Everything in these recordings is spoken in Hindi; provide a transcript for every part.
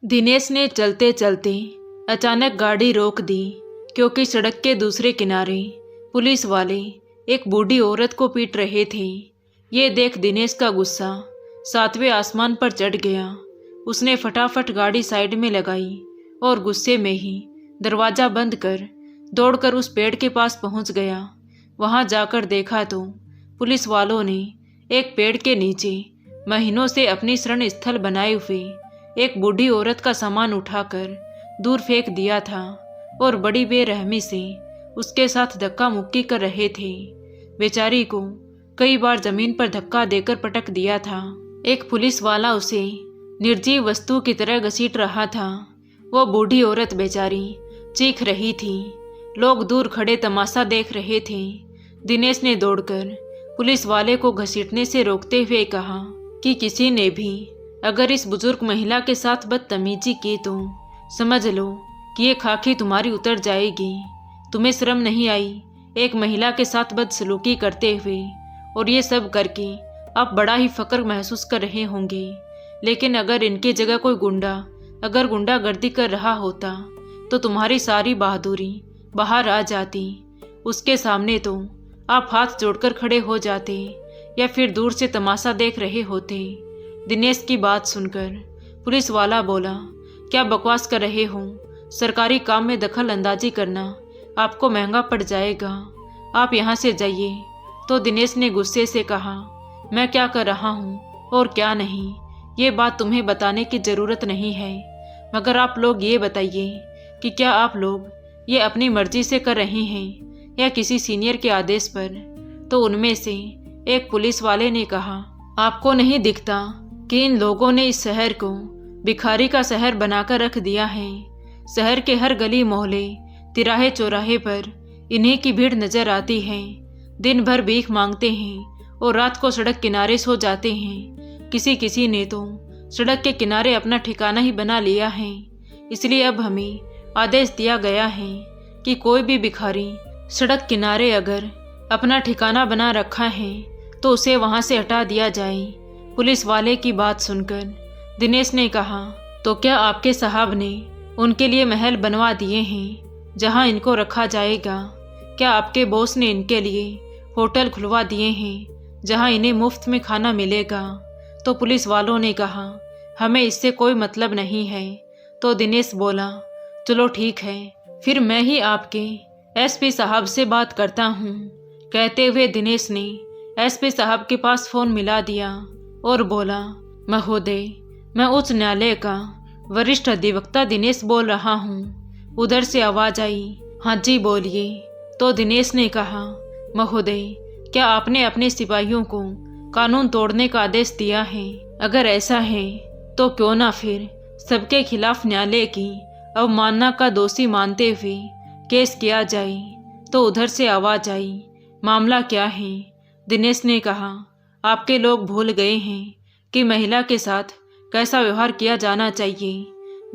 दिनेश ने चलते चलते अचानक गाड़ी रोक दी क्योंकि सड़क के दूसरे किनारे पुलिस वाले एक बूढ़ी औरत को पीट रहे थे। ये देख दिनेश का गुस्सा सातवें आसमान पर चढ़ गया। उसने फटाफट गाड़ी साइड में लगाई और गुस्से में ही दरवाज़ा बंद कर दौड़कर उस पेड़ के पास पहुंच गया। वहां जाकर देखा तो पुलिस वालों ने एक पेड़ के नीचे महीनों से अपनी शरण स्थल बनाए हुए एक बूढ़ी औरत का सामान उठाकर दूर फेंक दिया था और बड़ी बेरहमी से उसके साथ धक्का मुक्की कर रहे थे। बेचारी को कई बार जमीन पर धक्का देकर पटक दिया था। एक पुलिस वाला उसे निर्जीव वस्तु की तरह घसीट रहा था। वो बूढ़ी औरत बेचारी चीख रही थी। लोग दूर खड़े तमाशा देख रहे थे। दिनेश ने दौड़कर पुलिस वाले को घसीटने से रोकते हुए कहा कि किसी ने भी अगर इस बुजुर्ग महिला के साथ बदतमीजी की तो समझ लो कि ये खाकी तुम्हारी उतर जाएगी। तुम्हें शर्म नहीं आई एक महिला के साथ बदसलूकी करते हुए? और ये सब करके आप बड़ा ही फक्र महसूस कर रहे होंगे। लेकिन अगर इनकी जगह कोई अगर गुंडागर्दी कर रहा होता तो तुम्हारी सारी बहादुरी बाहर आ जाती। उसके सामने तो आप हाथ जोड़कर खड़े हो जाते या फिर दूर से तमाशा देख रहे होते। दिनेश की बात सुनकर पुलिस वाला बोला, क्या बकवास कर रहे हो? सरकारी काम में दखल अंदाजी करना आपको महंगा पड़ जाएगा। आप यहाँ से जाइए। तो दिनेश ने गुस्से से कहा, मैं क्या कर रहा हूँ और क्या नहीं ये बात तुम्हें बताने की ज़रूरत नहीं है। मगर आप लोग ये बताइए कि क्या आप लोग ये अपनी मर्जी से कर रहे हैं या किसी सीनियर के आदेश पर? तो उनमें से एक पुलिस वाले ने कहा, आपको नहीं दिखता कि इन लोगों ने इस शहर को भिखारी का शहर बनाकर रख दिया है? शहर के हर गली मोहल्ले तिराहे चौराहे पर इन्हीं की भीड़ नजर आती है। दिन भर भीख मांगते हैं और रात को सड़क किनारे सो जाते हैं। किसी ने तो सड़क के किनारे अपना ठिकाना ही बना लिया है। इसलिए अब हमें आदेश दिया गया है कि कोई भी भिखारी सड़क किनारे अगर अपना ठिकाना बना रखा है तो उसे वहां से हटा दिया जाए। पुलिस वाले की बात सुनकर दिनेश ने कहा, तो क्या आपके साहब ने उनके लिए महल बनवा दिए हैं जहां इनको रखा जाएगा? क्या आपके बॉस ने इनके लिए होटल खुलवा दिए हैं जहां इन्हें मुफ्त में खाना मिलेगा? तो पुलिस वालों ने कहा, हमें इससे कोई मतलब नहीं है। तो दिनेश बोला, चलो ठीक है, फिर मैं ही आपके एसपी साहब से बात करता हूँ। कहते हुए दिनेश ने एसपी साहब के पास फ़ोन मिला दिया और बोला, महोदय, मैं उच्च न्यायालय का वरिष्ठ अधिवक्ता दिनेश बोल रहा हूँ। उधर से आवाज़ आई, हाँ जी बोलिए। तो दिनेश ने कहा, महोदय, क्या आपने अपने सिपाहियों को कानून तोड़ने का आदेश दिया है? अगर ऐसा है तो क्यों ना फिर सबके खिलाफ न्यायालय की अवमानना का दोषी मानते हुए केस किया जाए। तो उधर से आवाज़ आई, मामला क्या है? दिनेश ने कहा, आपके लोग भूल गए हैं कि महिला के साथ कैसा व्यवहार किया जाना चाहिए,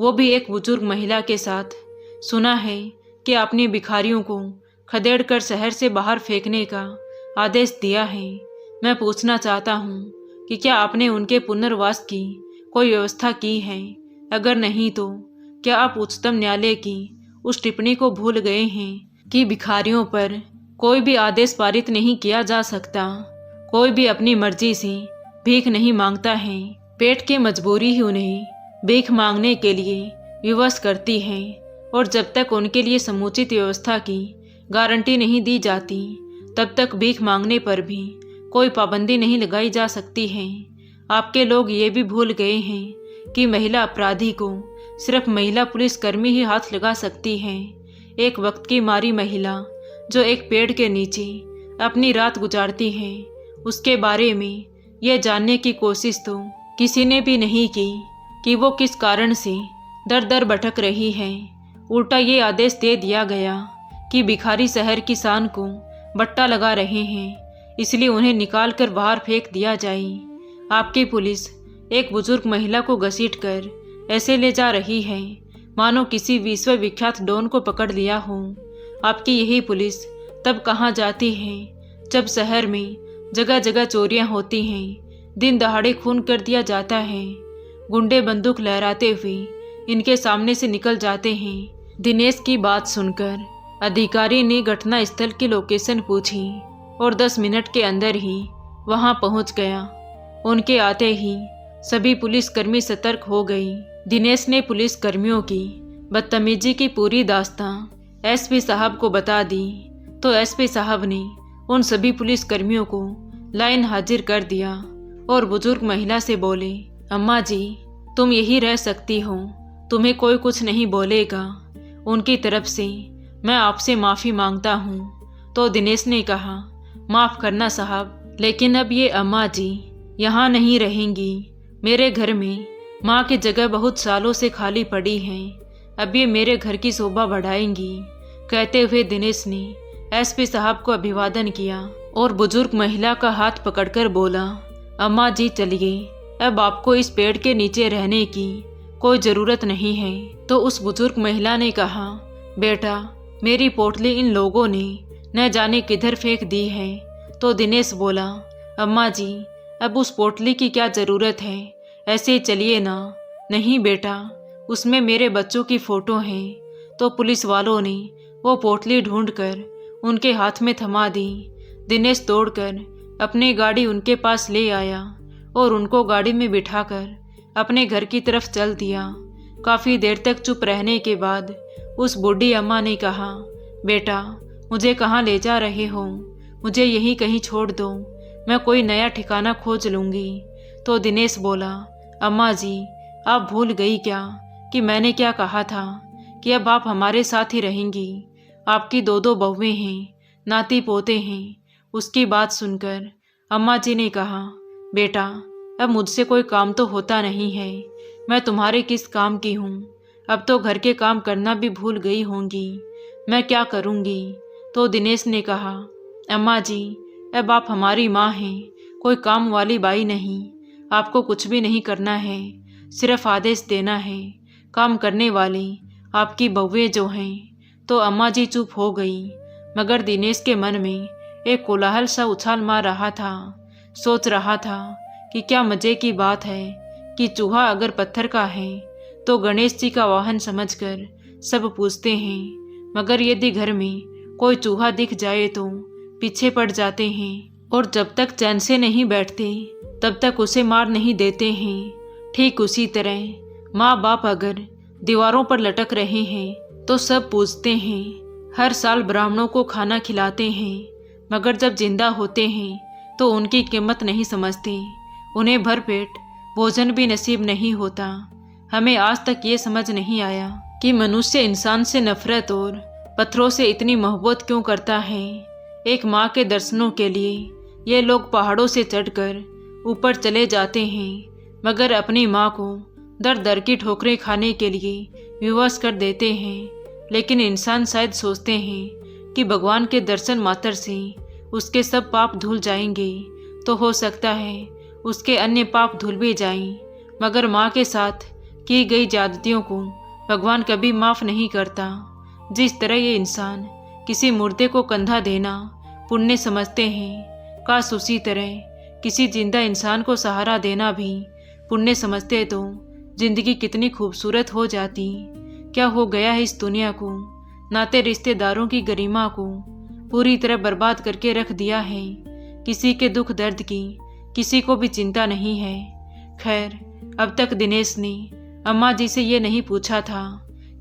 वो भी एक बुजुर्ग महिला के साथ। सुना है कि आपने भिखारियों को खदेड़ कर शहर से बाहर फेंकने का आदेश दिया है। मैं पूछना चाहता हूँ कि क्या आपने उनके पुनर्वास की कोई व्यवस्था की है? अगर नहीं तो क्या आप उच्चतम न्यायालय की उस टिप्पणी को भूल गए हैं कि भिखारियों पर कोई भी आदेश पारित नहीं किया जा सकता? कोई भी अपनी मर्जी से भीख नहीं मांगता है। पेट की मजबूरी ही उन्हें भीख मांगने के लिए विवश करती है और जब तक उनके लिए समुचित व्यवस्था की गारंटी नहीं दी जाती तब तक भीख मांगने पर भी कोई पाबंदी नहीं लगाई जा सकती है। आपके लोग ये भी भूल गए हैं कि महिला अपराधी को सिर्फ महिला पुलिसकर्मी ही हाथ लगा सकती है। एक वक्त की मारी महिला जो एक पेड़ के नीचे अपनी रात गुजारती है, उसके बारे में यह जानने की कोशिश तो किसी ने भी नहीं की कि वो किस कारण से दर दर भटक रही है। उल्टा ये आदेश दे दिया गया कि भिखारी शहर की शान को बट्टा लगा रहे हैं, इसलिए उन्हें निकाल कर बाहर फेंक दिया जाए। आपकी पुलिस एक बुजुर्ग महिला को घसीट कर ऐसे ले जा रही है मानो किसी विश्वविख्यात डॉन को पकड़ लिया हो। आपकी यही पुलिस तब कहाँ जाती है जब शहर में जगह जगह चोरियां होती हैं, दिन दहाड़े खून कर दिया जाता है, गुंडे बंदूक लहराते हुए इनके सामने से निकल जाते हैं। दिनेश की बात सुनकर अधिकारी ने घटना स्थल की लोकेशन पूछी और 10 मिनट के अंदर ही वहां पहुंच गया। उनके आते ही सभी पुलिसकर्मी सतर्क हो गई। दिनेश ने पुलिसकर्मियों की बदतमीजी की पूरी दास्तां एसपी साहब को बता दी तो एसपी साहब ने उन सभी पुलिसकर्मियों को लाइन हाजिर कर दिया और बुजुर्ग महिला से बोले, अम्मा जी तुम यही रह सकती हो, तुम्हें कोई कुछ नहीं बोलेगा। उनकी तरफ से मैं आपसे माफ़ी मांगता हूँ। तो दिनेश ने कहा, माफ़ करना साहब, लेकिन अब ये अम्मा जी यहाँ नहीं रहेंगी। मेरे घर में माँ की जगह बहुत सालों से खाली पड़ी है, अब ये मेरे घर की शोभा बढ़ाएंगी। कहते हुए दिनेश ने एसपी साहब को अभिवादन किया और बुजुर्ग महिला का हाथ पकड़कर बोला, अम्मा जी चलिए, अब आपको इस पेड़ के नीचे रहने की कोई ज़रूरत नहीं है। तो उस बुजुर्ग महिला ने कहा, बेटा मेरी पोटली इन लोगों ने न जाने किधर फेंक दी है। तो दिनेश बोला, अम्मा जी अब उस पोटली की क्या ज़रूरत है, ऐसे चलिए ना। नहीं बेटा, उसमें मेरे बच्चों की फ़ोटो है। तो पुलिस वालों ने वो पोटली ढूंढकर उनके हाथ में थमा दी। दिनेश दौड़कर अपनी गाड़ी उनके पास ले आया और उनको गाड़ी में बिठाकर अपने घर की तरफ चल दिया। काफ़ी देर तक चुप रहने के बाद उस बूढ़ी अम्मा ने कहा, बेटा मुझे कहाँ ले जा रहे हो, मुझे यहीं कहीं छोड़ दो, मैं कोई नया ठिकाना खोज लूँगी। तो दिनेश बोला, अम्मा जी आप भूल गई क्या कि मैंने क्या कहा था कि अब आप हमारे साथ ही रहेंगी। आपकी 2 बहुएं हैं, नाती पोते हैं। उसकी बात सुनकर अम्मा जी ने कहा, बेटा अब मुझसे कोई काम तो होता नहीं है, मैं तुम्हारे किस काम की हूँ, अब तो घर के काम करना भी भूल गई होंगी, मैं क्या करूँगी। तो दिनेश ने कहा, अम्मा जी अब आप हमारी माँ हैं, कोई काम वाली बाई नहीं, आपको कुछ भी नहीं करना है, सिर्फ आदेश देना है। काम करने वाली आपकी बहुएं जो हैं। तो अम्मा जी चुप हो गई, मगर दिनेश के मन में एक कोलाहल सा उछाल मार रहा था। सोच रहा था कि क्या मज़े की बात है कि चूहा अगर पत्थर का है तो गणेश जी का वाहन समझकर सब पूछते हैं, मगर यदि घर में कोई चूहा दिख जाए तो पीछे पड़ जाते हैं और जब तक चैन से नहीं बैठते तब तक उसे मार नहीं देते हैं। ठीक उसी तरह माँ बाप अगर दीवारों पर लटक रहे हैं तो सब पूछते हैं, हर साल ब्राह्मणों को खाना खिलाते हैं, मगर जब जिंदा होते हैं तो उनकी कीमत नहीं समझते, उन्हें भरपेट भोजन भी नसीब नहीं होता। हमें आज तक ये समझ नहीं आया कि मनुष्य इंसान से नफरत और पत्थरों से इतनी मोहब्बत क्यों करता है। एक माँ के दर्शनों के लिए ये लोग पहाड़ों से चढ़कर ऊपर चले जाते हैं, मगर अपनी माँ को दर दर की ठोकरें खाने के लिए विवश कर देते हैं। लेकिन इंसान शायद सोचते हैं कि भगवान के दर्शन मात्र से उसके सब पाप धुल जाएंगे, तो हो सकता है उसके अन्य पाप धुल भी जाएं, मगर माँ के साथ की गई ज्यादतियों को भगवान कभी माफ़ नहीं करता। जिस तरह ये इंसान किसी मुर्दे को कंधा देना पुण्य समझते हैं, काश उसी तरह किसी जिंदा इंसान को सहारा देना भी पुण्य समझते तो जिंदगी कितनी खूबसूरत हो जाती। क्या हो गया है इस दुनिया को, नाते रिश्तेदारों की गरिमा को पूरी तरह बर्बाद करके रख दिया है। किसी के दुख दर्द की किसी को भी चिंता नहीं है। खैर अब तक दिनेश ने अम्मा जी से ये नहीं पूछा था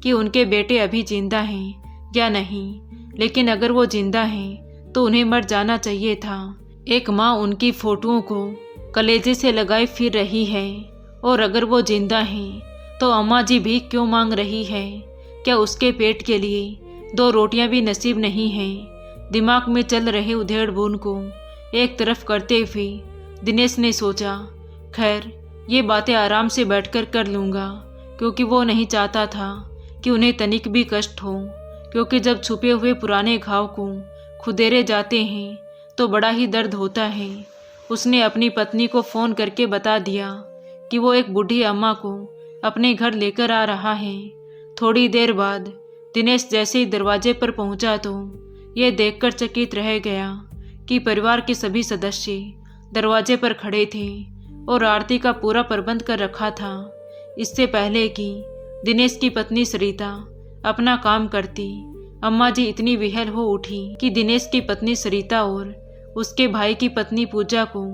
कि उनके बेटे अभी जिंदा हैं या नहीं, लेकिन अगर वो जिंदा हैं तो उन्हें मर जाना चाहिए था। एक माँ उनकी फोटोओं को कलेजे से लगाए फिर रही है, और अगर वो जिंदा हैं तो अम्मा जी भीख क्यों मांग रही है। क्या उसके पेट के लिए 2 रोटियां भी नसीब नहीं हैं। दिमाग में चल रहे उधेड़ बुन को एक तरफ करते हुए दिनेश ने सोचा, खैर ये बातें आराम से बैठकर कर लूँगा, क्योंकि वो नहीं चाहता था कि उन्हें तनिक भी कष्ट हो, क्योंकि जब छुपे हुए पुराने घाव को खुदेरे जाते हैं तो बड़ा ही दर्द होता है। उसने अपनी पत्नी को फ़ोन करके बता दिया कि वो एक बूढ़ी अम्मा को अपने घर लेकर आ रहा है। थोड़ी देर बाद दिनेश जैसे ही दरवाजे पर पहुंचा तो ये देखकर चकित रह गया कि परिवार के सभी सदस्य दरवाजे पर खड़े थे और आरती का पूरा प्रबंध कर रखा था। इससे पहले कि दिनेश की पत्नी सरिता अपना काम करती। अम्मा जी इतनी विहल हो उठी कि दिनेश की पत्नी सरिता और उसके भाई की पत्नी पूजा को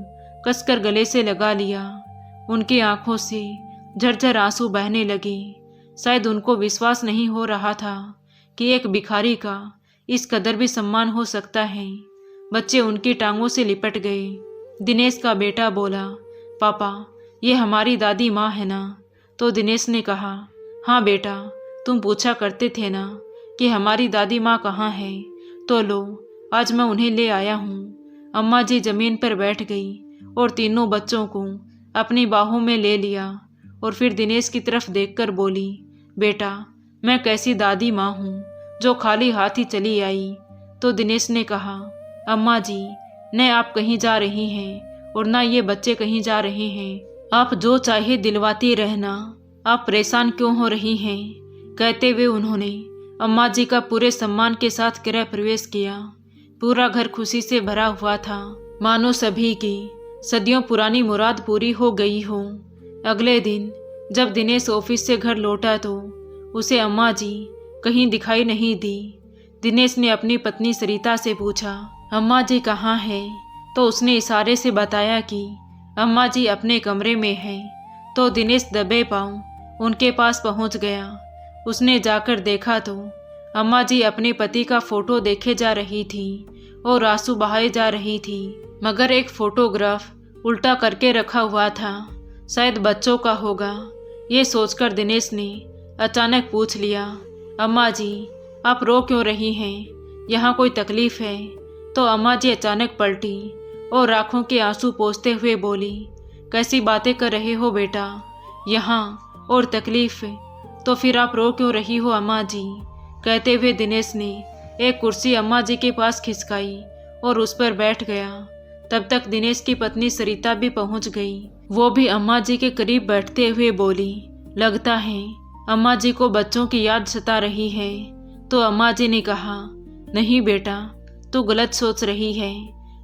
कसकर गले से लगा लिया। उनकी आंखों से झरझर आंसू बहने लगे। शायद उनको विश्वास नहीं हो रहा था कि एक भिखारी का इस कदर भी सम्मान हो सकता है। बच्चे उनकी टांगों से लिपट गए। दिनेश का बेटा बोला, पापा ये हमारी दादी माँ है ना? तो दिनेश ने कहा, हाँ बेटा, तुम पूछा करते थे ना कि हमारी दादी माँ कहाँ है, तो लो आज मैं उन्हें ले आया हूँ। अम्मा जी जमीन पर बैठ गई और तीनों बच्चों को अपनी बाहों में ले लिया और फिर दिनेश की तरफ देखकर बोली, बेटा मैं कैसी दादी माँ हूँ जो खाली हाथ ही चली आई। तो दिनेश ने कहा, अम्मा जी न आप कहीं जा रही हैं और ना ये बच्चे कहीं जा रहे हैं। आप जो चाहे दिलवाती रहना, आप परेशान क्यों हो रही हैं? कहते हुए उन्होंने अम्मा जी का पूरे सम्मान के साथ गृह प्रवेश किया। पूरा घर खुशी से भरा हुआ था, मानो सभी की सदियों पुरानी मुराद पूरी हो गई हो। अगले दिन जब दिनेश ऑफिस से घर लौटा तो उसे अम्मा जी कहीं दिखाई नहीं दी। दिनेश ने अपनी पत्नी सरिता से पूछा, अम्मा जी कहाँ है? तो उसने इशारे से बताया कि अम्मा जी अपने कमरे में हैं। तो दिनेश दबे पांव उनके पास पहुंच गया। उसने जाकर देखा तो अम्मा जी अपने पति का फोटो देखे जा रही थी और आंसू बहाए जा रही थी, मगर एक फोटोग्राफ उल्टा करके रखा हुआ था, शायद बच्चों का होगा। ये सोचकर दिनेश ने अचानक पूछ लिया, अम्मा जी आप रो क्यों रही हैं? यहाँ कोई तकलीफ है? तो अम्मा जी अचानक पलटी और आंखों के आंसू पोंछते हुए बोली, कैसी बातें कर रहे हो बेटा? यहाँ और तकलीफ तो फिर आप रो क्यों रही हो अम्मा जी? कहते हुए दिनेश ने एक कुर्सी अम्मा जी के पास खिसकाई और उस पर बैठ गया। तब तक दिनेश की पत्नी सरिता भी पहुंच गई। वो भी अम्मा जी के करीब बैठते हुए बोली, लगता है अम्मा जी को बच्चों की याद सता रही है। तो अम्मा जी ने कहा, नहीं बेटा तू गलत सोच रही है।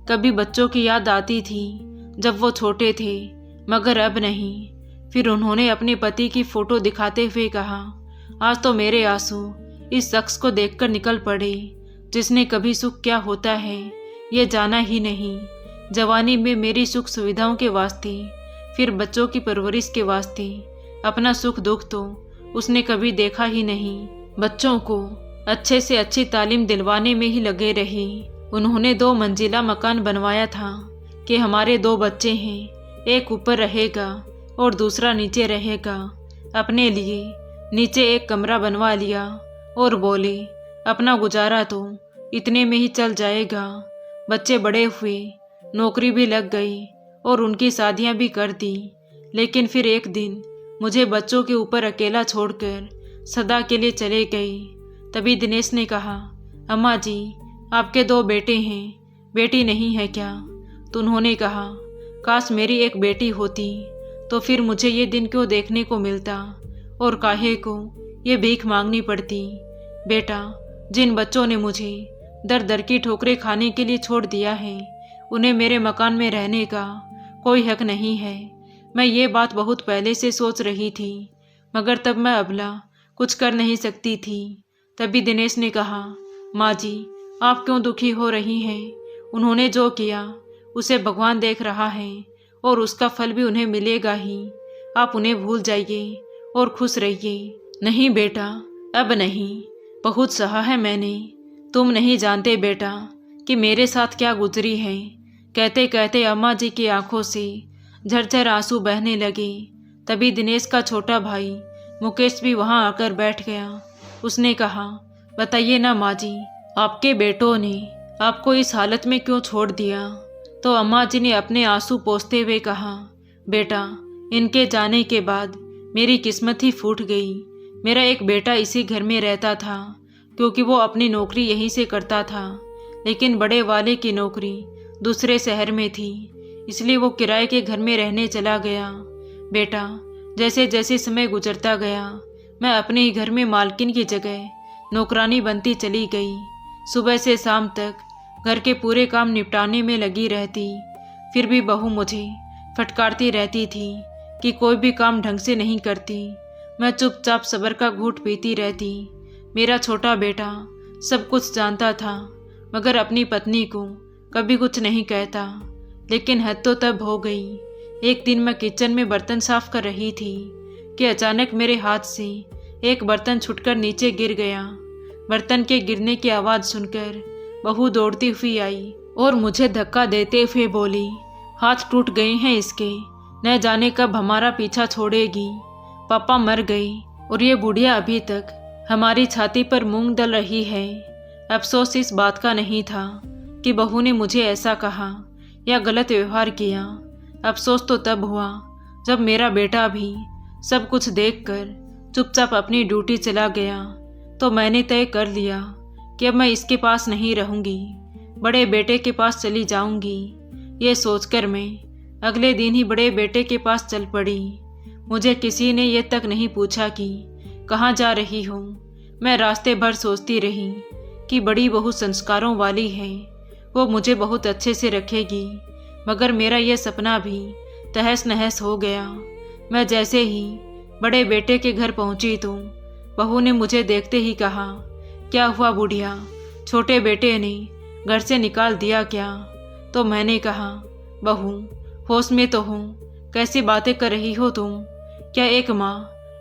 कभी बच्चों की याद आती थी जब वो छोटे थे, मगर अब नहीं। फिर उन्होंने अपने पति की फोटो दिखाते हुए कहा, आज तो मेरे आंसू इस शख्स को देखकर निकल पड़े जिसने कभी सुख क्या होता है ये जाना ही नहीं। जवानी में मेरी सुख सुविधाओं के वास्ते, फिर बच्चों की परवरिश के वास्ते, अपना सुख दुख तो उसने कभी देखा ही नहीं। बच्चों को अच्छे से अच्छी तालीम दिलवाने में ही लगे रहे। उन्होंने 2 मंजिला मकान बनवाया था कि हमारे 2 बच्चे हैं, एक ऊपर रहेगा और दूसरा नीचे रहेगा। अपने लिए नीचे एक कमरा बनवा लिया और बोले, अपना गुजारा तो इतने में ही चल जाएगा। बच्चे बड़े हुए, नौकरी भी लग गई और उनकी शादियां भी कर दी। लेकिन फिर एक दिन मुझे बच्चों के ऊपर अकेला छोड़कर सदा के लिए चले गए। तभी दिनेश ने कहा, अम्मा जी आपके 2 बेटे हैं, बेटी नहीं है क्या? तो उन्होंने कहा, काश मेरी एक बेटी होती तो फिर मुझे ये दिन क्यों देखने को मिलता और काहे को ये भीख मांगनी पड़ती। बेटा जिन बच्चों ने मुझे दर दर की ठोकरें खाने के लिए छोड़ दिया है, उन्हें मेरे मकान में रहने का कोई हक नहीं है। मैं ये बात बहुत पहले से सोच रही थी, मगर तब मैं अबला कुछ कर नहीं सकती थी। तभी दिनेश ने कहा, माँ जी आप क्यों दुखी हो रही हैं? उन्होंने जो किया उसे भगवान देख रहा है और उसका फल भी उन्हें मिलेगा ही। आप उन्हें भूल जाइए और खुश रहिए। नहीं बेटा अब नहीं, बहुत सहा है मैंने। तुम नहीं जानते बेटा कि मेरे साथ क्या गुजरी है। कहते कहते अम्मा जी की आंखों से झरझर आंसू बहने लगे। तभी दिनेश का छोटा भाई मुकेश भी वहां आकर बैठ गया। उसने कहा, बताइए ना माँ जी, आपके बेटों ने आपको इस हालत में क्यों छोड़ दिया? तो अम्मा जी ने अपने आंसू पोंछते हुए कहा, बेटा इनके जाने के बाद मेरी किस्मत ही फूट गई। मेरा एक बेटा इसी घर में रहता था क्योंकि वो अपनी नौकरी यहीं से करता था, लेकिन बड़े वाले की नौकरी दूसरे शहर में थी, इसलिए वो किराए के घर में रहने चला गया। बेटा जैसे जैसे समय गुजरता गया मैं अपने ही घर में मालकिन की जगह नौकरानी बनती चली गई। सुबह से शाम तक घर के पूरे काम निपटाने में लगी रहती, फिर भी बहू मुझे फटकारती रहती थी कि कोई भी काम ढंग से नहीं करती। मैं चुपचाप सब्र का घूंट पीती रहती। मेरा छोटा बेटा सब कुछ जानता था, मगर अपनी पत्नी को कभी कुछ नहीं कहता। लेकिन हद तो तब हो गई। एक दिन मैं किचन में बर्तन साफ कर रही थी कि अचानक मेरे हाथ से एक बर्तन छूटकर नीचे गिर गया। बर्तन के गिरने की आवाज़ सुनकर बहू दौड़ती हुई आई और मुझे धक्का देते हुए बोली, हाथ टूट गए हैं इसके, न जाने कब हमारा पीछा छोड़ेगी। पापा मर गई और ये बुढ़िया अभी तक हमारी छाती पर मूंग दल रही है। अफसोस इस बात का नहीं था कि बहू ने मुझे ऐसा कहा या गलत व्यवहार किया। अफसोस तो तब हुआ जब मेरा बेटा भी सब कुछ देखकर चुपचाप अपनी ड्यूटी चला गया। तो मैंने तय कर लिया कि अब मैं इसके पास नहीं रहूंगी, बड़े बेटे के पास चली जाऊंगी। ये सोचकर मैं अगले दिन ही बड़े बेटे के पास चल पड़ी। मुझे किसी ने ये तक नहीं पूछा कि कहाँ जा रही हो। मैं रास्ते भर सोचती रही कि बड़ी बहू संस्कारों वाली है, वो मुझे बहुत अच्छे से रखेगी। मगर मेरा यह सपना भी तहस नहस हो गया। मैं जैसे ही बड़े बेटे के घर पहुंची तो बहू ने मुझे देखते ही कहा, क्या हुआ बुढ़िया, छोटे बेटे ने घर से निकाल दिया क्या? तो मैंने कहा, बहू होश में तो हो, कैसी बातें कर रही हो तुम? क्या एक माँ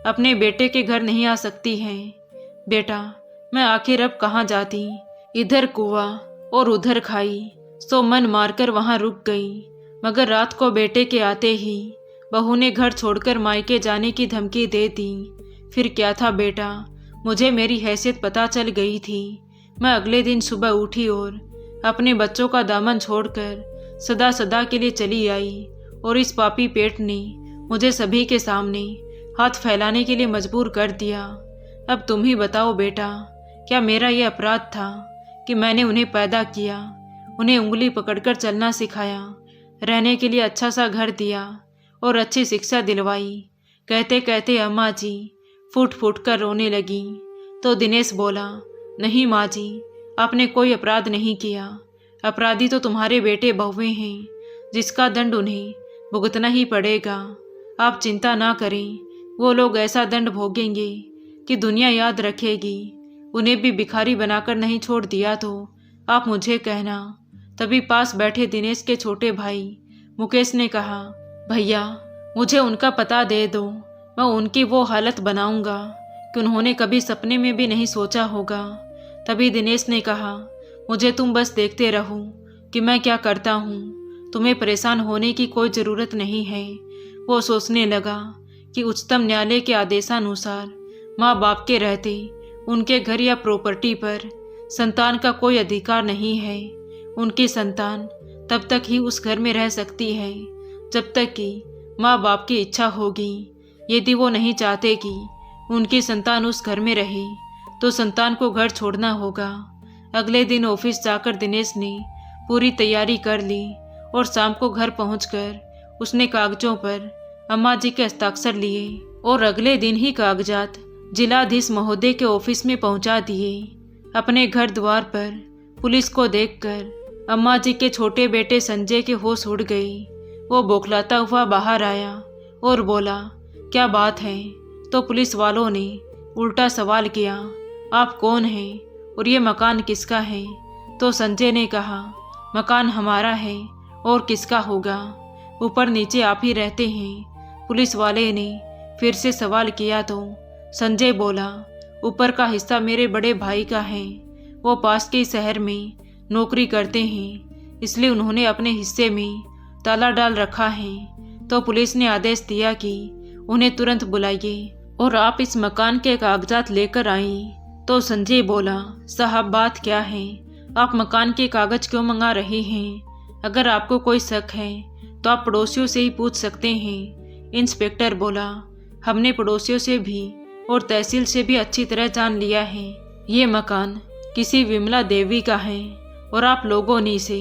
अपने बेटे के घर नहीं आ सकती है? बेटा मैं आखिर अब कहाँ जाती, इधर कुआं और उधर खाई, सो मन मारकर वहाँ रुक गई। मगर रात को बेटे के आते ही बहू ने घर छोड़कर मायके जाने की धमकी दे दी। फिर क्या था बेटा, मुझे मेरी हैसियत पता चल गई थी। मैं अगले दिन सुबह उठी और अपने बच्चों का दामन छोड़कर सदा सदा के लिए चली आई। और इस पापी पेट ने मुझे सभी के सामने हाथ फैलाने के लिए मजबूर कर दिया। अब तुम ही बताओ बेटा, क्या मेरा ये अपराध था कि मैंने उन्हें पैदा किया, उन्हें उंगली पकड़कर चलना सिखाया, रहने के लिए अच्छा सा घर दिया और अच्छी शिक्षा दिलवाई? कहते कहते अम्मा जी फूट फूट कर रोने लगी। तो दिनेश बोला, नहीं माँ जी, आपने कोई अपराध नहीं किया। अपराधी तो तुम्हारे बेटे बहुएं हैं, जिसका दंड उन्हें भुगतना ही पड़ेगा। आप चिंता ना करें, वो लोग ऐसा दंड भोगेंगे कि दुनिया याद रखेगी। उन्हें भी भिखारी बनाकर नहीं छोड़ दिया तो आप मुझे कहना। तभी पास बैठे दिनेश के छोटे भाई मुकेश ने कहा, भैया मुझे उनका पता दे दो, मैं उनकी वो हालत बनाऊंगा कि उन्होंने कभी सपने में भी नहीं सोचा होगा। तभी दिनेश ने कहा, मुझे तुम बस देखते रहो कि मैं क्या करता हूँ, तुम्हें परेशान होने की कोई ज़रूरत नहीं है। वो सोचने लगा कि उच्चतम न्यायालय के आदेशानुसार माँ बाप के रहते उनके घर या प्रॉपर्टी पर संतान का कोई अधिकार नहीं है। उनकी संतान तब तक ही उस घर में रह सकती है जब तक कि माँ बाप की इच्छा होगी। यदि वो नहीं चाहते कि उनकी संतान उस घर में रहे तो संतान को घर छोड़ना होगा। अगले दिन ऑफिस जाकर दिनेश ने पूरी तैयारी कर ली और शाम को घर पहुंचकर उसने कागजों पर अम्मा जी के हस्ताक्षर लिए और अगले दिन ही कागजात जिलाधीश महोदय के ऑफिस में पहुंचा दिए। अपने घर द्वार पर पुलिस को देखकर अम्मा जी के छोटे बेटे संजय के होश उड़ गई। वो बौखलाता हुआ बाहर आया और बोला, क्या बात है? तो पुलिस वालों ने उल्टा सवाल किया, आप कौन हैं और ये मकान किसका है? तो संजय ने कहा, मकान हमारा है और किसका होगा, ऊपर नीचे आप ही रहते हैं। पुलिस वाले ने फिर से सवाल किया तो संजय बोला, ऊपर का हिस्सा मेरे बड़े भाई का है, वो पास के शहर में नौकरी करते हैं, इसलिए उन्होंने अपने हिस्से में ताला डाल रखा है। तो पुलिस ने आदेश दिया कि उन्हें तुरंत बुलाइए और आप इस मकान के कागजात लेकर आएं। तो संजय बोला, साहब बात क्या है, आप मकान के कागज क्यों मंगा रहे हैं? अगर आपको कोई शक है तो आप पड़ोसियों से ही पूछ सकते हैं। इंस्पेक्टर बोला, हमने पड़ोसियों से भी और तहसील से भी अच्छी तरह जान लिया है, ये मकान किसी विमला देवी का है और आप लोगों ने इसे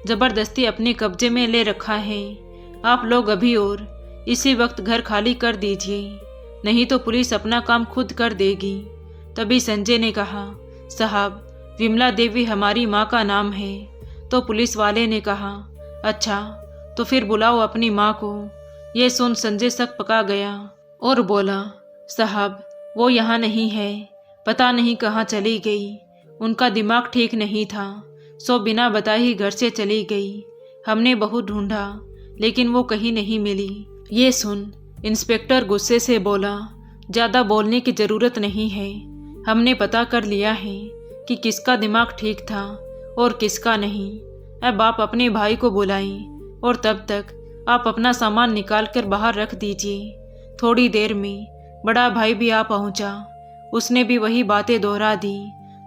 जबरदस्ती अपने कब्जे में ले रखा है। आप लोग अभी और इसी वक्त घर खाली कर दीजिए, नहीं तो पुलिस अपना काम खुद कर देगी। तभी संजय ने कहा, साहब विमला देवी हमारी माँ का नाम है। तो पुलिस वाले ने कहा, अच्छा तो फिर बुलाओ अपनी माँ को। ये सुन संजय शक पका गया और बोला, साहब, वो यहाँ नहीं है, पता नहीं कहाँ चली गई। उनका दिमाग ठीक नहीं था, सो बिना बताए ही घर से चली गई। हमने बहुत ढूंढा, लेकिन वो कहीं नहीं मिली। ये सुन इंस्पेक्टर गुस्से से बोला, ज़्यादा बोलने की ज़रूरत नहीं है। हमने पता कर लिया है कि किसका दिमाग ठीक था और किसका नहीं। अब आप अपने भाई को बुलाएं और तब तक आप अपना सामान निकाल कर बाहर रख दीजिए। थोड़ी देर में बड़ा भाई भी आ पहुंचा। उसने भी वही बातें दोहरा दी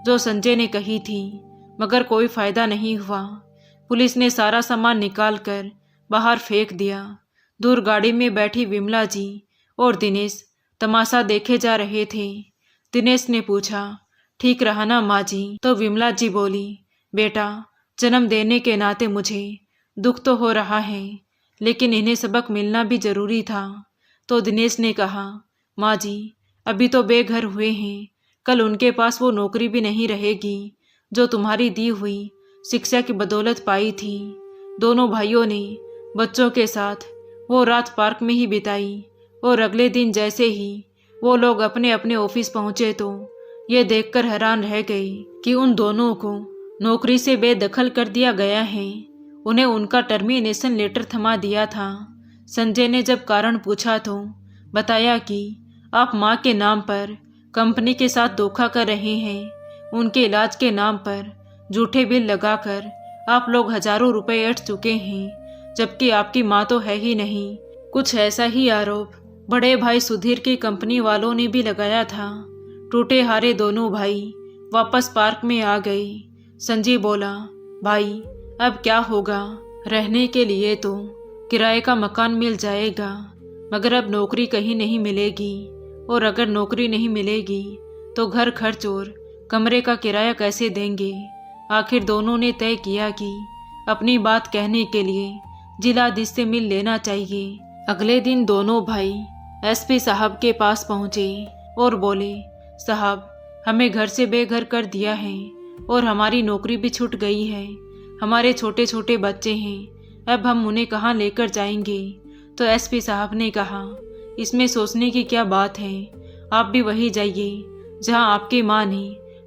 जो संजय ने कही थी, मगर कोई फ़ायदा नहीं हुआ। पुलिस ने सारा सामान निकाल कर बाहर फेंक दिया। दूर गाड़ी में बैठी विमला जी और दिनेश तमाशा देखे जा रहे थे। दिनेश ने पूछा, ठीक रहा ना माँ जी? तो विमला जी बोली, बेटा, जन्म देने के नाते मुझे दुख तो हो रहा है, लेकिन इन्हें सबक मिलना भी ज़रूरी था। तो दिनेश ने कहा, माँ जी, अभी तो बेघर हुए हैं, कल उनके पास वो नौकरी भी नहीं रहेगी जो तुम्हारी दी हुई शिक्षा की बदौलत पाई थी। दोनों भाइयों ने बच्चों के साथ वो रात पार्क में ही बिताई और अगले दिन जैसे ही वो लोग अपने अपने ऑफिस पहुंचे तो ये देखकर हैरान रह गए कि उन दोनों को नौकरी से बेदखल कर दिया गया है। उन्हें उनका टर्मिनेशन लेटर थमा दिया था। संजय ने जब कारण पूछा तो बताया कि आप माँ के नाम पर कंपनी के साथ धोखा कर रहे हैं। उनके इलाज के नाम पर झूठे बिल लगाकर आप लोग हजारों रुपए ऐंठ चुके हैं, जबकि आपकी माँ तो है ही नहीं। कुछ ऐसा ही आरोप बड़े भाई सुधीर की कंपनी वालों ने भी लगाया था। टूटे हारे दोनों भाई वापस पार्क में आ गए। संजय बोला, भाई अब क्या होगा? रहने के लिए तो किराए का मकान मिल जाएगा, मगर अब नौकरी कहीं नहीं मिलेगी, और अगर नौकरी नहीं मिलेगी तो घर खर्च और कमरे का किराया कैसे देंगे? आखिर दोनों ने तय किया कि अपनी बात कहने के लिए जिलाधीश से मिल लेना चाहिए। अगले दिन दोनों भाई एसपी साहब के पास पहुंचे और बोले, साहब, हमें घर से बेघर कर दिया है और हमारी नौकरी भी छूट गई है। हमारे छोटे छोटे बच्चे हैं, अब हम उन्हें कहाँ लेकर जाएंगे? तो एसपी साहब ने कहा, इसमें सोचने की क्या बात है? आप भी वही जाइए जहाँ आपकी माँ ने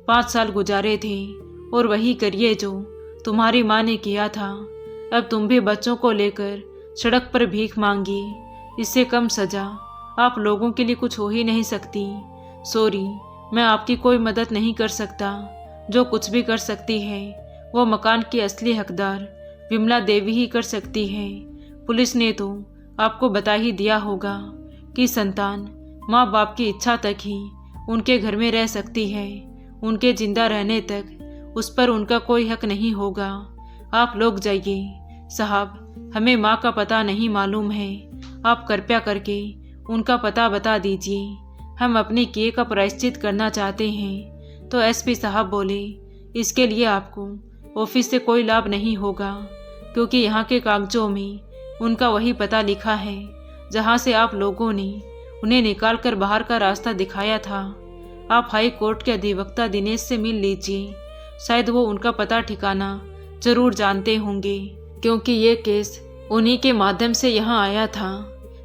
5 साल गुजारे थे और वही करिए जो तुम्हारी माँ ने किया था। अब तुम भी बच्चों को लेकर सड़क पर भीख मांगिए। इससे कम सजा आप लोगों के लिए कुछ हो ही नहीं सकती। सॉरी, मैं आपकी कोई मदद नहीं कर सकता। जो कुछ भी कर सकती है वो मकान की असली हकदार विमला देवी ही कर सकती है। पुलिस ने तो आपको बता ही दिया होगा कि संतान माँ बाप की इच्छा तक ही उनके घर में रह सकती है। उनके जिंदा रहने तक उस पर उनका कोई हक नहीं होगा। आप लोग जाइए। साहब, हमें माँ का पता नहीं मालूम है, आप कृपया करके उनका पता बता दीजिए। हम अपने किए का प्रायश्चित करना चाहते हैं। तो एसपी साहब बोले, इसके लिए आपको ऑफिस से कोई लाभ नहीं होगा, क्योंकि यहाँ के कागजों में उनका वही पता लिखा है जहाँ से आप लोगों ने उन्हें निकाल कर बाहर का रास्ता दिखाया था। आप हाई कोर्ट के अधिवक्ता दिनेश से मिल लीजिए, शायद वो उनका पता ठिकाना जरूर जानते होंगे, क्योंकि ये केस उन्हीं के माध्यम से यहाँ आया था।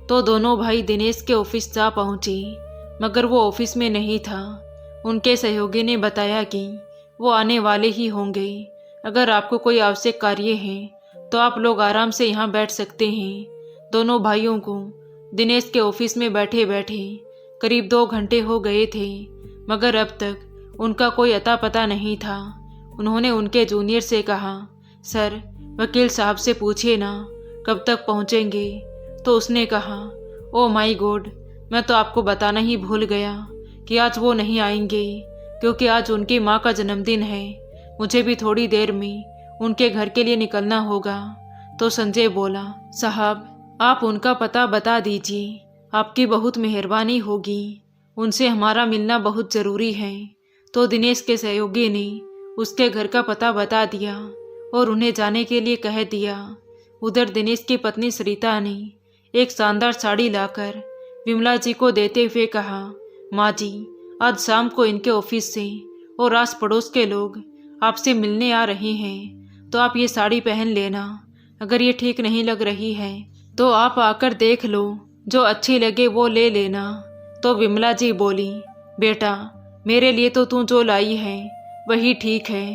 तो दोनों भाई दिनेश के ऑफिस जा पहुँचे, मगर वो ऑफिस में नहीं था। उनके सहयोगी ने बताया कि वो आने वाले ही होंगे। अगर आपको कोई आवश्यक कार्य है तो आप लोग आराम से यहाँ बैठ सकते हैं। दोनों भाइयों को दिनेश के ऑफिस में बैठे बैठे करीब 2 घंटे हो गए थे, मगर अब तक उनका कोई अता पता नहीं था। उन्होंने उनके जूनियर से कहा, सर, वकील साहब से पूछिए ना कब तक पहुँचेंगे। तो उसने कहा, ओ माय गॉड, मैं तो आपको बताना ही भूल गया कि आज वो नहीं आएंगे, क्योंकि आज उनकी माँ का जन्मदिन है। मुझे भी थोड़ी देर में उनके घर के लिए निकलना होगा। तो संजय बोला, साहब, आप उनका पता बता दीजिए, आपकी बहुत मेहरबानी होगी। उनसे हमारा मिलना बहुत ज़रूरी है। तो दिनेश के सहयोगी ने उसके घर का पता बता दिया और उन्हें जाने के लिए कह दिया। उधर दिनेश की पत्नी सरिता ने एक शानदार साड़ी लाकर विमला जी को देते हुए कहा, माँ जी, आज शाम को इनके ऑफिस से और आस पड़ोस के लोग आपसे मिलने आ रहे हैं, तो आप ये साड़ी पहन लेना। अगर ये ठीक नहीं लग रही है तो आप आकर देख लो, जो अच्छी लगे वो ले लेना। तो विमला जी बोली, बेटा मेरे लिए तो तू जो लाई है वही ठीक है।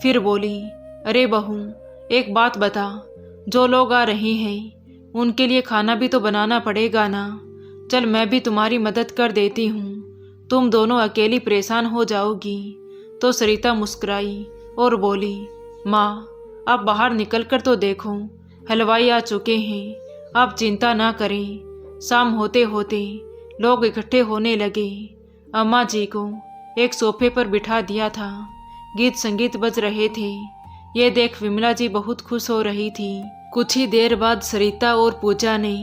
फिर बोली, अरे बहू एक बात बता, जो लोग आ रहे हैं उनके लिए खाना भी तो बनाना पड़ेगा ना। चल मैं भी तुम्हारी मदद कर देती हूँ, तुम दोनों अकेली परेशान हो जाओगी। तो सरिता मुस्कुराई और बोली, माँ आप बाहर निकल कर तो देखो, हलवाई आ चुके हैं, आप चिंता ना करें। शाम होते होते लोग इकट्ठे होने लगे। अम्मा जी को एक सोफे पर बिठा दिया था, गीत संगीत बज रहे थे। ये देख विमला जी बहुत खुश हो रही थी। कुछ ही देर बाद सरिता और पूजा ने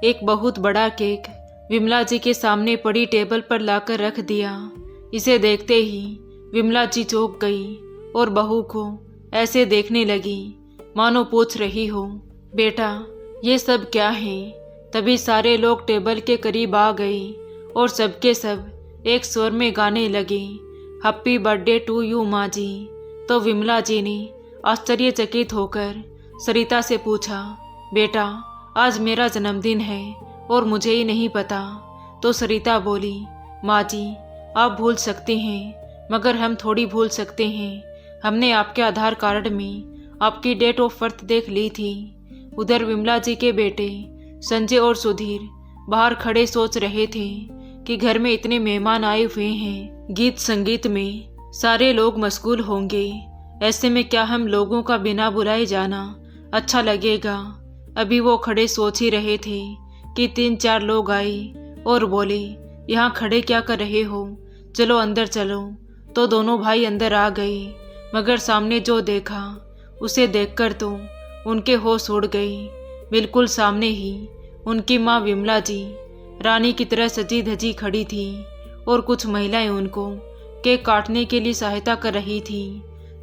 एक बहुत बड़ा केक विमला जी के सामने पड़ी टेबल पर लाकर रख दिया। इसे देखते ही विमला जी चौंक गई और बहू को ऐसे देखने लगी मानो पूछ रही हो, बेटा ये सब क्या है। तभी सारे लोग टेबल के करीब आ गए और सबके सब एक स्वर में गाने लगे, हैप्पी बर्थडे टू यू माँ जी। तो विमला जी ने आश्चर्यचकित होकर सरिता से पूछा, बेटा आज मेरा जन्मदिन है और मुझे ही नहीं पता। तो सरिता बोली, माँ जी आप भूल सकते हैं मगर हम थोड़ी भूल सकते हैं। हमने आपके आधार कार्ड में आपकी डेट ऑफ बर्थ देख ली थी। उधर विमला जी के बेटे संजय और सुधीर बाहर खड़े सोच रहे थे कि घर में इतने मेहमान आए हुए हैं, गीत संगीत में सारे लोग मशगूल होंगे, ऐसे में क्या हम लोगों का बिना बुलाए जाना अच्छा लगेगा। अभी वो खड़े सोच ही रहे थे कि 3-4 लोग आए और बोले, यहाँ खड़े क्या कर रहे हो, चलो अंदर चलो। तो दोनों भाई अंदर आ गए, मगर सामने जो देखा उसे देखकर तो उनके होश उड़ गए। बिल्कुल सामने ही उनकी माँ विमला जी रानी की तरह सजी धजी खड़ी थी और कुछ महिलाएं उनको केक काटने के लिए सहायता कर रही थी।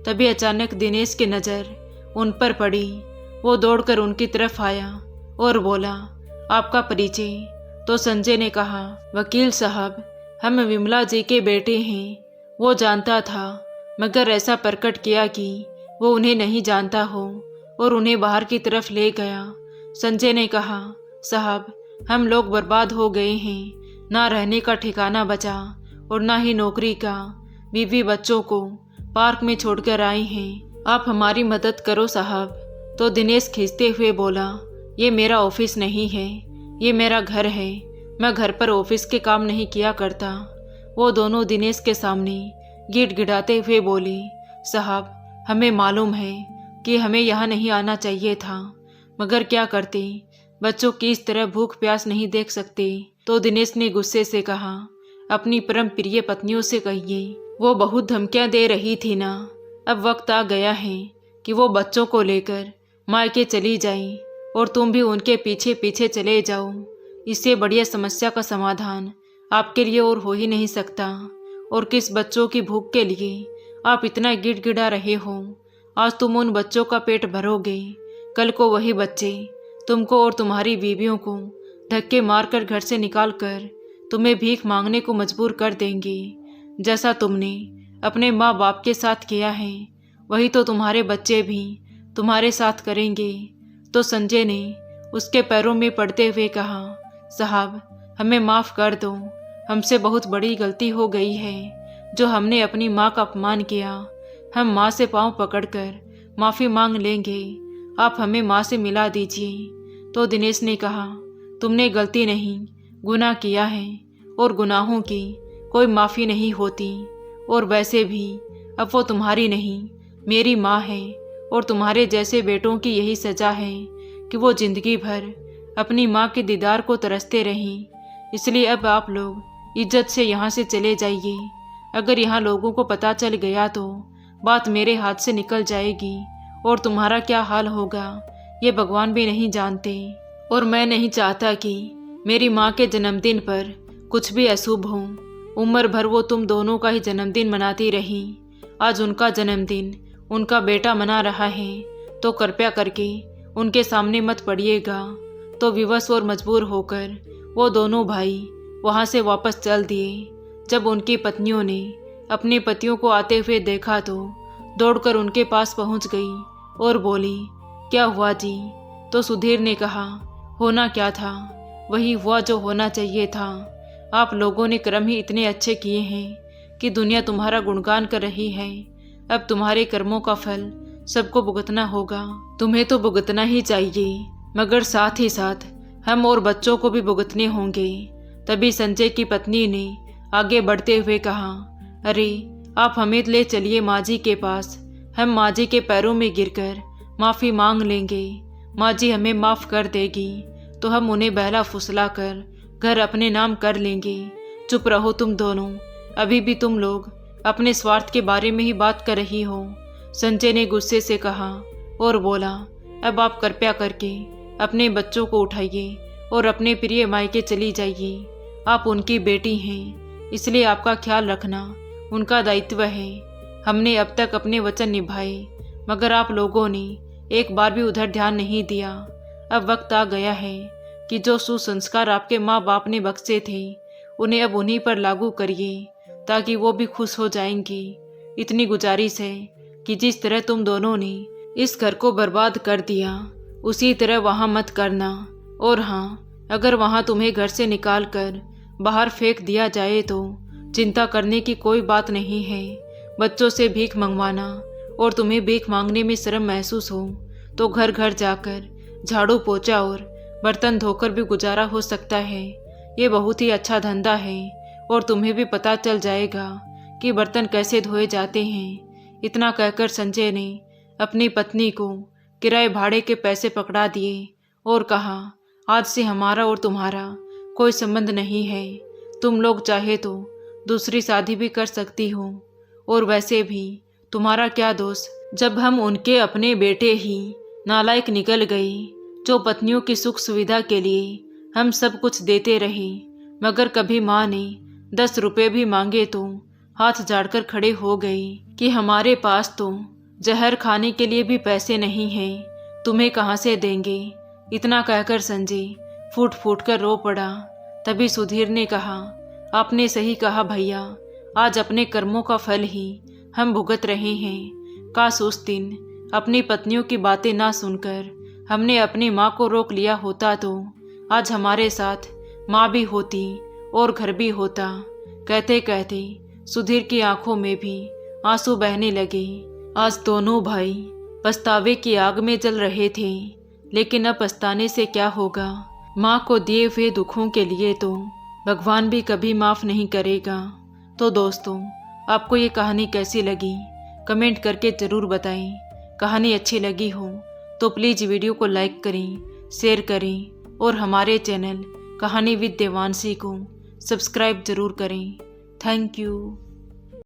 तभी अचानक दिनेश की नज़र उन पर पड़ी। वो दौड़कर उनकी तरफ आया और बोला, आपका परिचय। तो संजय ने कहा, वकील साहब हम विमला जी के बेटे हैं। वो जानता था मगर ऐसा प्रकट किया कि वो उन्हें नहीं जानता हो और उन्हें बाहर की तरफ ले गया। संजय ने कहा, साहब हम लोग बर्बाद हो गए हैं, ना रहने का ठिकाना बचा और ना ही नौकरी का। बीवी बच्चों को पार्क में छोड़कर आए हैं, आप हमारी मदद करो साहब। तो दिनेश खींचते हुए बोला, ये मेरा ऑफिस नहीं है, ये मेरा घर है, मैं घर पर ऑफिस के काम नहीं किया करता। वो दोनों दिनेश के सामने गिड़गिड़ाते हुए बोले, साहब हमें मालूम है कि हमें यहाँ नहीं आना चाहिए था, मगर क्या करते, बच्चों की इस तरह भूख प्यास नहीं देख सकते। तो दिनेश ने गुस्से से कहा, अपनी परम प्रिय पत्नियों से कहिए, वो बहुत धमकियां दे रही थी ना, अब वक्त आ गया है कि वो बच्चों को लेकर मायके चली जाएं और तुम भी उनके पीछे पीछे चले जाओ। इससे बढ़िया समस्या का समाधान आपके लिए और हो ही नहीं सकता। और किस बच्चों की भूख के लिए आप इतना गिड़गिड़ा रहे हो। आज तुम उन बच्चों का पेट भरोगे, कल को वही बच्चे तुमको और तुम्हारी बीवियों को धक्के मारकर घर से निकालकर तुम्हें भीख मांगने को मजबूर कर देंगे। जैसा तुमने अपने माँ बाप के साथ किया है वही तो तुम्हारे बच्चे भी तुम्हारे साथ करेंगे। तो संजय ने उसके पैरों में पड़ते हुए कहा, साहब हमें माफ़ कर दो, हमसे बहुत बड़ी गलती हो गई है जो हमने अपनी माँ का अपमान किया। हम माँ से पांव पकड़कर माफ़ी मांग लेंगे, आप हमें माँ से मिला दीजिए। तो दिनेश ने कहा, तुमने गलती नहीं गुनाह किया है और गुनाहों की कोई माफ़ी नहीं होती। और वैसे भी अब वो तुम्हारी नहीं मेरी माँ है और तुम्हारे जैसे बेटों की यही सज़ा है कि वो ज़िंदगी भर अपनी माँ के दीदार को तरसते रहें। इसलिए अब आप लोग इज्जत से यहाँ से चले जाइए। अगर यहाँ लोगों को पता चल गया तो बात मेरे हाथ से निकल जाएगी और तुम्हारा क्या हाल होगा ये भगवान भी नहीं जानते। और मैं नहीं चाहता कि मेरी माँ के जन्मदिन पर कुछ भी अशुभ हो। उम्र भर वो तुम दोनों का ही जन्मदिन मनाती रही, आज उनका जन्मदिन उनका बेटा मना रहा है, तो कृपया करके उनके सामने मत पड़िएगा। तो विवश और मजबूर होकर वो दोनों भाई वहाँ से वापस चल दिए। जब उनकी पत्नियों ने अपने पतियों को आते हुए देखा तो दौड़कर उनके पास पहुँच गई और बोली, क्या हुआ जी? तो सुधीर ने कहा, होना क्या था, वही हुआ जो होना चाहिए था। आप लोगों ने कर्म ही इतने अच्छे किए हैं कि दुनिया तुम्हारा गुणगान कर रही है। अब तुम्हारे कर्मों का फल सबको भुगतना होगा। तुम्हें तो भुगतना ही चाहिए, मगर साथ ही साथ हम और बच्चों को भी भुगतने होंगे। तभी संजय की पत्नी ने आगे बढ़ते हुए कहा, अरे आप हमें ले चलिए माँ जी के पास। हम माँ जी के पैरों में गिरकर माफ़ी मांग लेंगे। माँ जी हमें माफ़ कर देगी तो हम उन्हें बहला फुसला कर घर अपने नाम कर लेंगे। चुप रहो तुम दोनों, अभी भी तुम लोग अपने स्वार्थ के बारे में ही बात कर रही हो। संजय ने गुस्से से कहा और बोला, अब आप कृपया करके अपने बच्चों को उठाइए और अपने प्रिय मायके चली जाइए। आप उनकी बेटी हैं, इसलिए आपका ख्याल रखना उनका दायित्व है। हमने अब तक अपने वचन निभाए, मगर आप लोगों ने एक बार भी उधर ध्यान नहीं दिया। अब वक्त आ गया है कि जो सुसंस्कार आपके माँ बाप ने बख्शे थे उन्हें अब उन्हीं पर लागू करिए, ताकि वो भी खुश हो जाएंगी। इतनी गुजारिश है कि जिस तरह तुम दोनों ने इस घर को बर्बाद कर दिया उसी तरह वहाँ मत करना। और हाँ, अगर वहाँ तुम्हें घर से निकाल कर बाहर फेंक दिया जाए तो चिंता करने की कोई बात नहीं है। बच्चों से भीख मंगवाना और तुम्हें भीख मांगने में शर्म महसूस हो तो घर घर जाकर झाड़ू पोछा और बर्तन धोकर भी गुजारा हो सकता है। ये बहुत ही अच्छा धंधा है और तुम्हें भी पता चल जाएगा कि बर्तन कैसे धोए जाते हैं। इतना कहकर संजय ने अपनी पत्नी को किराए भाड़े के पैसे पकड़ा दिए और कहा, आज से हमारा और तुम्हारा कोई संबंध नहीं है। तुम लोग चाहे तो दूसरी शादी भी कर सकती हो, और वैसे भी तुम्हारा क्या दोष जब हम उनके अपने बेटे ही नालायक निकल गए, जो पत्नियों की सुख सुविधा के लिए हम सब कुछ देते रहे, मगर कभी माँ ने 10 रुपये भी मांगे तो हाथ झाड़कर खड़े हो गए कि हमारे पास तो जहर खाने के लिए भी पैसे नहीं हैं, तुम्हें कहाँ से देंगे। इतना कहकर संजय फूट फूट कर रो पड़ा। तभी सुधीर ने कहा, आपने सही कहा भैया, आज अपने कर्मों का फल ही हम भुगत रहे हैं। काश उस दिन अपनी पत्नियों की बातें ना सुनकर हमने अपनी माँ को रोक लिया होता तो आज हमारे साथ माँ भी होती और घर भी होता। कहते कहते सुधीर की आंखों में भी आंसू बहने लगे। आज दोनों भाई पछतावे की आग में जल रहे थे, लेकिन अब पछताने से क्या होगा। माँ को दिए हुए दुखों के लिए तो भगवान भी कभी माफ़ नहीं करेगा। तो दोस्तों, आपको ये कहानी कैसी लगी कमेंट करके ज़रूर बताएं। कहानी अच्छी लगी हो तो प्लीज़ वीडियो को लाइक करें, शेयर करें और हमारे चैनल कहानी विद देवांशी को सब्सक्राइब ज़रूर करें। Thank you.